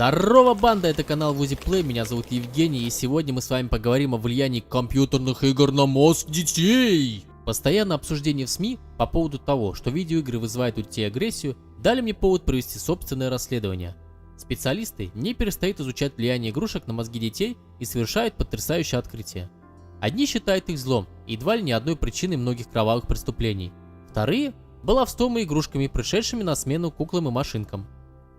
Здорово, банда, это канал WoozyPlay, меня зовут Евгений, и сегодня мы с вами поговорим о влиянии компьютерных игр на мозг детей. Постоянное обсуждение в СМИ по поводу того, что видеоигры вызывают у детей агрессию, дали мне повод провести собственное расследование. Специалисты не перестают изучать влияние игрушек на мозги детей и совершают потрясающее открытие. Одни считают их злом и едва ли не одной причиной многих кровавых преступлений. Вторые – баловством и игрушками, пришедшими на смену куклам и машинкам.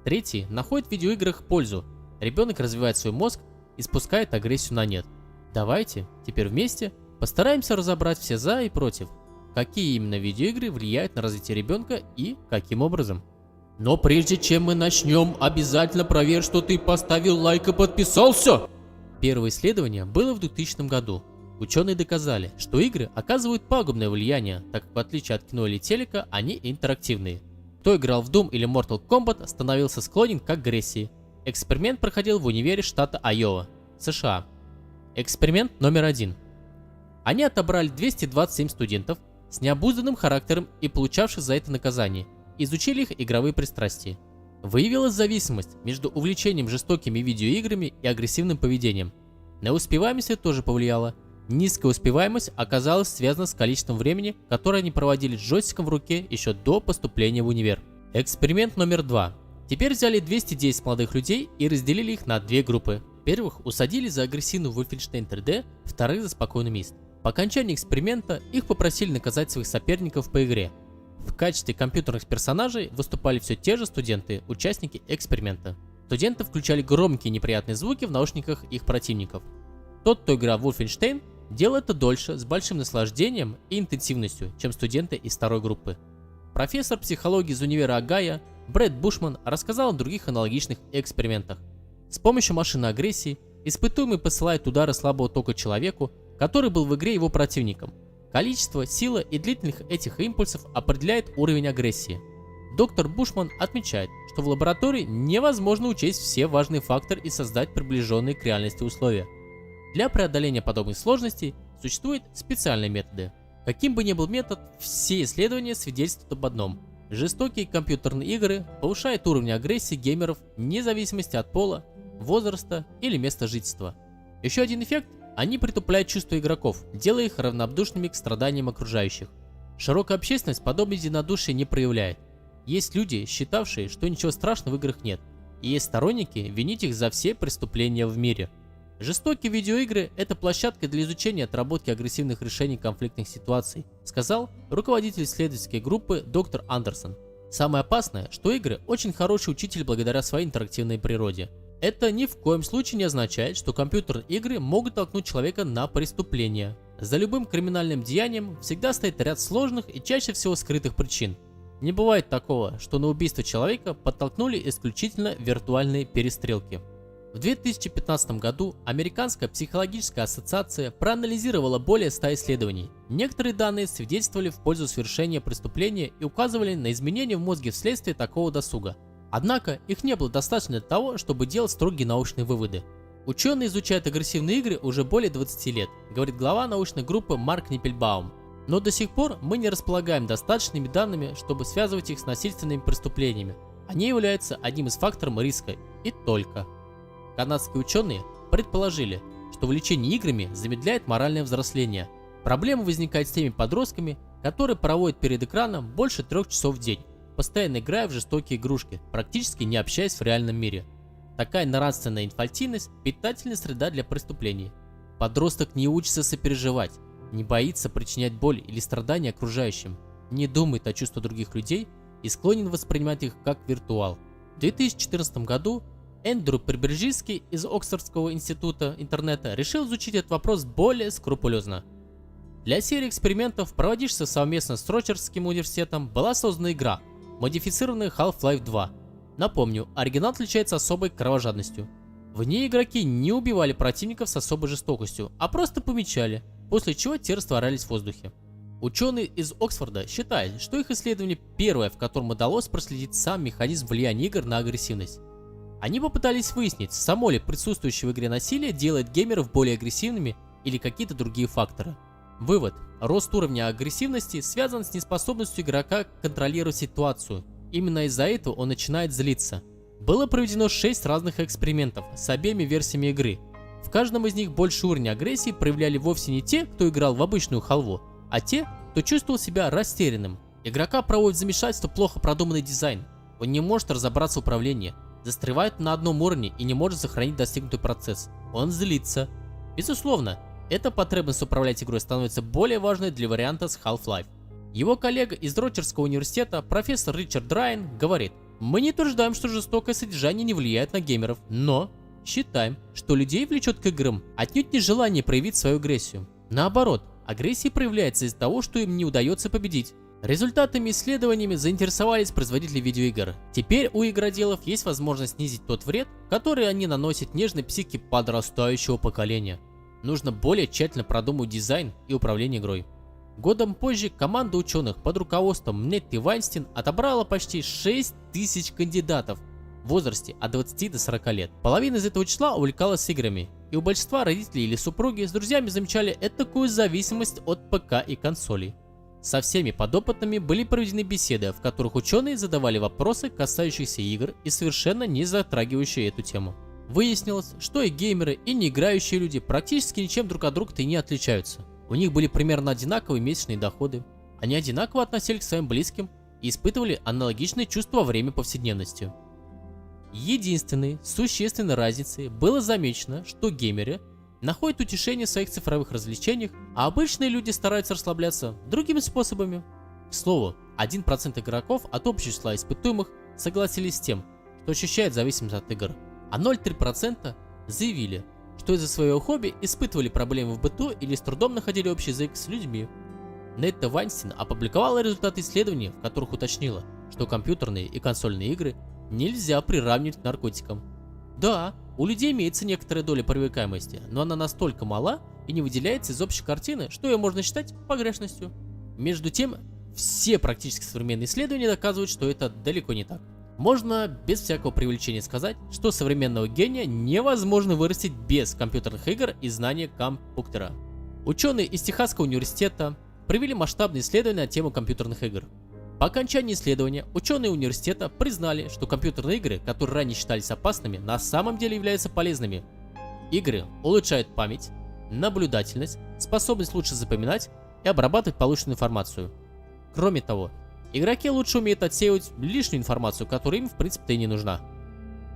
Третьи находят в видеоиграх пользу. Ребенок развивает свой мозг и спускает агрессию на нет. Давайте теперь вместе постараемся разобрать все за и против. Какие именно видеоигры влияют на развитие ребенка и каким образом. Но прежде чем мы начнем, обязательно проверь, что ты поставил лайк и подписался. Первое исследование было в 2000 году. Ученые доказали, что игры оказывают пагубное влияние, так как в отличие от кино или телека, они интерактивные. Кто играл в Doom или Mortal Kombat, становился склонен к агрессии. Эксперимент проходил в универе штата Айова, США. Эксперимент номер 1. Они отобрали 227 студентов с необузданным характером и получавших за это наказание, изучили их игровые пристрастия. Выявилась зависимость между увлечением жестокими видеоиграми и агрессивным поведением. На успеваемость это тоже повлияло. Низкая успеваемость оказалась связана с количеством времени, которое они проводили с джойстиком в руке еще до поступления в универ. Эксперимент номер 2. Теперь взяли 210 молодых людей и разделили их на две группы. Первых усадили за агрессивную Wolfenstein 3D, вторых за спокойный Myst. По окончании эксперимента их попросили наказать своих соперников по игре. В качестве компьютерных персонажей выступали все те же студенты, участники эксперимента. Студенты включали громкие неприятные звуки в наушниках их противников. Тот, кто играл в Wolfenstein, делал это дольше, с большим наслаждением и интенсивностью, чем студенты из второй группы. Профессор психологии из универа Огайо Брэд Бушман рассказал о других аналогичных экспериментах. С помощью машины агрессии испытуемый посылает удары слабого тока человеку, который был в игре его противником. Количество, сила и длительность этих импульсов определяет уровень агрессии. Доктор Бушман отмечает, что в лаборатории невозможно учесть все важные факторы и создать приближенные к реальности условия. Для преодоления подобных сложностей существуют специальные методы. Каким бы ни был метод, все исследования свидетельствуют об одном. Жестокие компьютерные игры повышают уровень агрессии геймеров вне зависимости от пола, возраста или места жительства. Еще один эффект – они притупляют чувства игроков, делая их равнодушными к страданиям окружающих. Широкая общественность подобное единодушие не проявляет. Есть люди, считавшие, что ничего страшного в играх нет, и есть сторонники, винить их за все преступления в мире. Жестокие видеоигры – это площадка для изучения и отработки агрессивных решений конфликтных ситуаций, сказал руководитель исследовательской группы доктор Андерсон. Самое опасное, что игры очень хороший учитель благодаря своей интерактивной природе. Это ни в коем случае не означает, что компьютерные игры могут толкнуть человека на преступление. За любым криминальным деянием всегда стоит ряд сложных и чаще всего скрытых причин. Не бывает такого, что на убийство человека подтолкнули исключительно виртуальные перестрелки. В 2015 году Американская психологическая ассоциация проанализировала более 100 исследований. Некоторые данные свидетельствовали в пользу совершения преступления и указывали на изменения в мозге вследствие такого досуга. Однако их не было достаточно для того, чтобы делать строгие научные выводы. Ученые изучают агрессивные игры уже более 20 лет, говорит глава научной группы Марк Ниппельбаум. Но до сих пор мы не располагаем достаточными данными, чтобы связывать их с насильственными преступлениями. Они являются одним из факторов риска и только. Канадские ученые предположили, что увлечение играми замедляет моральное взросление. Проблема возникает с теми подростками, которые проводят перед экраном больше 3 часов в день, постоянно играя в жестокие игрушки, практически не общаясь в реальном мире. Такая нравственная инфантильность – питательная среда для преступлений. Подросток не учится сопереживать, не боится причинять боль или страдания окружающим, не думает о чувствах других людей и склонен воспринимать их как виртуал. В 2014 году Эндрю Прибережский из Оксфордского института интернета решил изучить этот вопрос более скрупулезно. Для серии экспериментов, проводившихся совместно с Рочестерским университетом, была создана игра, модифицированная Half-Life 2. Напомню, оригинал отличается особой кровожадностью. В ней игроки не убивали противников с особой жестокостью, а просто помечали, после чего те растворялись в воздухе. Ученые из Оксфорда считают, что их исследование первое, в котором удалось проследить сам механизм влияния игр на агрессивность. Они попытались выяснить, само ли присутствующее в игре насилие делает геймеров более агрессивными или какие-то другие факторы. Вывод. Рост уровня агрессивности связан с неспособностью игрока контролировать ситуацию. Именно из-за этого он начинает злиться. Было проведено 6 разных экспериментов с обеими версиями игры. В каждом из них больший уровень агрессии проявляли вовсе не те, кто играл в обычную халву, а те, кто чувствовал себя растерянным. Игрока проводит в замешательство плохо продуманный дизайн. Он не может разобраться в управлении, застревает на одном уровне и не может сохранить достигнутый процесс. Он злится. Безусловно, эта потребность управлять игрой становится более важной для варианта с Half-Life. Его коллега из Роджерского университета, профессор Ричард Райан, говорит: «Мы не утверждаем, что жестокое содержание не влияет на геймеров, но считаем, что людей влечет к играм отнюдь не желание проявить свою агрессию. Наоборот, агрессия проявляется из-за того, что им не удается победить». Результатами исследованиями заинтересовались производители видеоигр. Теперь у игроделов есть возможность снизить тот вред, который они наносят нежной психике подрастающего поколения. Нужно более тщательно продумать дизайн и управление игрой. Годом позже команда ученых под руководством Нетти Вайнстин отобрала почти 6000 кандидатов в возрасте от 20 до 40 лет. Половина из этого числа увлекалась играми, и у большинства родителей или супруги с друзьями замечали этакую зависимость от ПК и консолей. Со всеми подопытными были проведены беседы, в которых ученые задавали вопросы, касающиеся игр и совершенно не затрагивающие эту тему. Выяснилось, что и геймеры, и не играющие люди практически ничем друг от друга-то и не отличаются. У них были примерно одинаковые месячные доходы, они одинаково относились к своим близким и испытывали аналогичные чувства во время повседневности. Единственной существенной разницей было замечено, что геймеры находят утешение в своих цифровых развлечениях, а обычные люди стараются расслабляться другими способами. К слову, 1% игроков от общего числа испытуемых согласились с тем, что ощущают зависимость от игр, а 0,3% заявили, что из-за своего хобби испытывали проблемы в быту или с трудом находили общий язык с людьми. Нетта Вайнстин опубликовала результаты исследований, в которых уточнила, что компьютерные и консольные игры нельзя приравнивать к наркотикам. Да, у людей имеется некоторая доля привлекаемости, но она настолько мала и не выделяется из общей картины, что ее можно считать погрешностью. Между тем, все практически современные исследования доказывают, что это далеко не так. Можно без всякого преувеличения сказать, что современного гения невозможно вырастить без компьютерных игр и знания компьютера. Ученые из Техасского университета провели масштабные исследования на тему компьютерных игр. По окончании исследования ученые университета признали, что компьютерные игры, которые ранее считались опасными, на самом деле являются полезными. Игры улучшают память, наблюдательность, способность лучше запоминать и обрабатывать полученную информацию. Кроме того, игроки лучше умеют отсеивать лишнюю информацию, которая им в принципе и не нужна.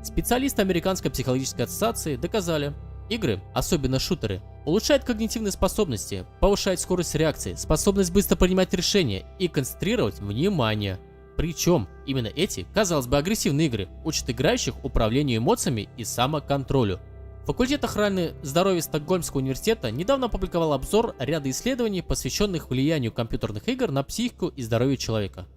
Специалисты Американской психологической ассоциации доказали, игры, особенно шутеры, улучшают когнитивные способности, повышают скорость реакции, способность быстро принимать решения и концентрировать внимание. Причем именно эти, казалось бы, агрессивные игры учат играющих управлению эмоциями и самоконтролю. Факультет охраны здоровья Стокгольмского университета недавно опубликовал обзор ряда исследований, посвященных влиянию компьютерных игр на психику и здоровье человека.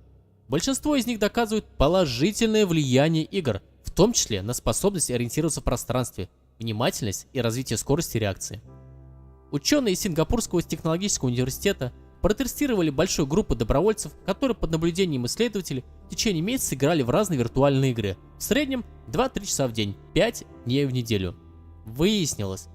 Большинство из них доказывают положительное влияние игр, в том числе на способность ориентироваться в пространстве, внимательность и развитие скорости реакции. Ученые из Сингапурского технологического университета протестировали большую группу добровольцев, которые под наблюдением исследователей в течение месяца играли в разные виртуальные игры, в среднем 2-3 часа в день, 5 дней в неделю. Выяснилось,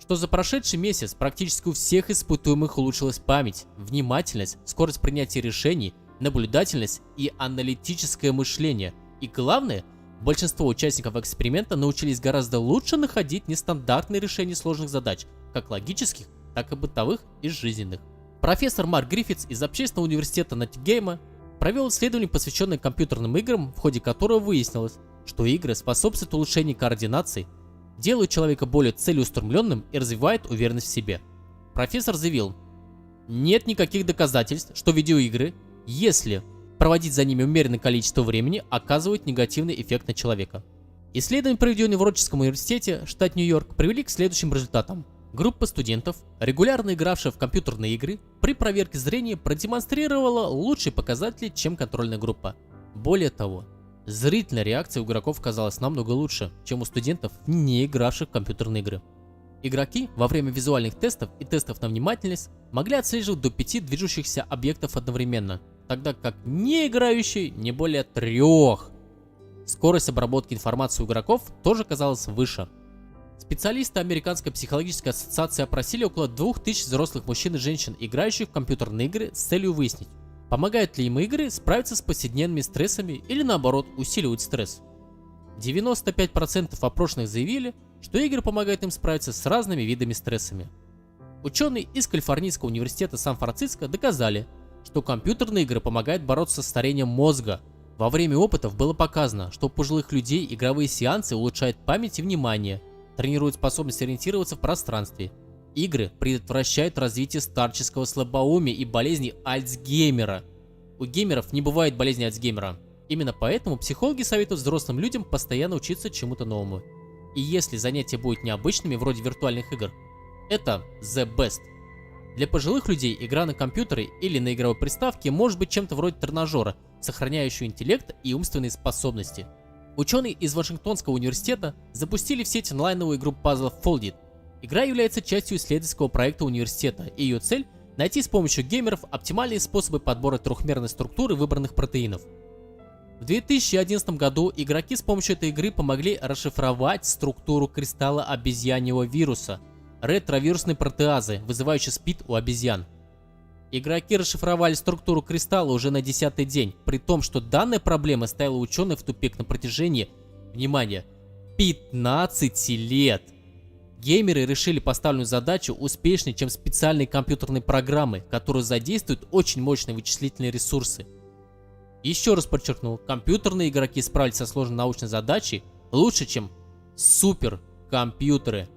что за прошедший месяц практически у всех испытуемых улучшилась память, внимательность, скорость принятия решений, наблюдательность и аналитическое мышление. И главное, большинство участников эксперимента научились гораздо лучше находить нестандартные решения сложных задач, как логических, так и бытовых и жизненных. Профессор Марк Гриффитс из Общественного университета Ноттингема провел исследование, посвященное компьютерным играм, в ходе которого выяснилось, что игры способствуют улучшению координации, делают человека более целеустремленным и развивают уверенность в себе. Профессор заявил: нет никаких доказательств, что видеоигры, если проводить за ними умеренное количество времени, оказывают негативный эффект на человека. Исследования, проведенные в Роджерском университете, штат Нью-Йорк, привели к следующим результатам. Группа студентов, регулярно игравшая в компьютерные игры, при проверке зрения продемонстрировала лучшие показатели, чем контрольная группа. Более того, зрительная реакция у игроков казалась намного лучше, чем у студентов, не игравших в компьютерные игры. Игроки во время визуальных тестов и тестов на внимательность могли отслеживать до 5 движущихся объектов одновременно, тогда как не играющие не более 3. Скорость обработки информации у игроков тоже казалась выше. Специалисты Американской психологической ассоциации опросили около 2000 взрослых мужчин и женщин, играющих в компьютерные игры, с целью выяснить, помогают ли им игры справиться с повседневными стрессами или наоборот усиливают стресс. 95% опрошенных заявили, что игры помогают им справиться с разными видами стрессами. Ученые из Калифорнийского университета Сан-Франциско доказали, что компьютерные игры помогают бороться со старением мозга. Во время опытов было показано, что у пожилых людей игровые сеансы улучшают память и внимание, тренируют способность ориентироваться в пространстве. Игры предотвращают развитие старческого слабоумия и болезни Альцгеймера. У геймеров не бывает болезни Альцгеймера. Именно поэтому психологи советуют взрослым людям постоянно учиться чему-то новому. И если занятия будут необычными, вроде виртуальных игр, это the best. Для пожилых людей игра на компьютере или на игровой приставке может быть чем-то вроде тренажера, сохраняющего интеллект и умственные способности. Ученые из Вашингтонского университета запустили в сеть онлайновую игру Puzzle Folded. Игра является частью исследовательского проекта университета, и ее цель – найти с помощью геймеров оптимальные способы подбора трехмерной структуры выбранных протеинов. В 2011 году игроки с помощью этой игры помогли расшифровать структуру кристалла обезьяньего вируса – ретровирусной протеазы, вызывающей СПИД у обезьян. Игроки расшифровали структуру кристалла уже на 10-й день, при том, что данная проблема ставила ученых в тупик на протяжении, внимание, 15 лет. Геймеры решили поставленную задачу успешнее, чем специальные компьютерные программы, которые задействуют очень мощные вычислительные ресурсы. Еще раз подчеркну, компьютерные игроки справились со сложной научной задачей лучше, чем суперкомпьютеры.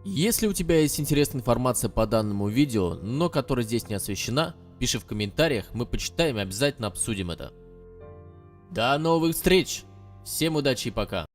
Если у тебя есть интересная информация по данному видео, но которая здесь не освещена, пиши в комментариях, мы почитаем и обязательно обсудим это. До новых встреч! Всем удачи и пока!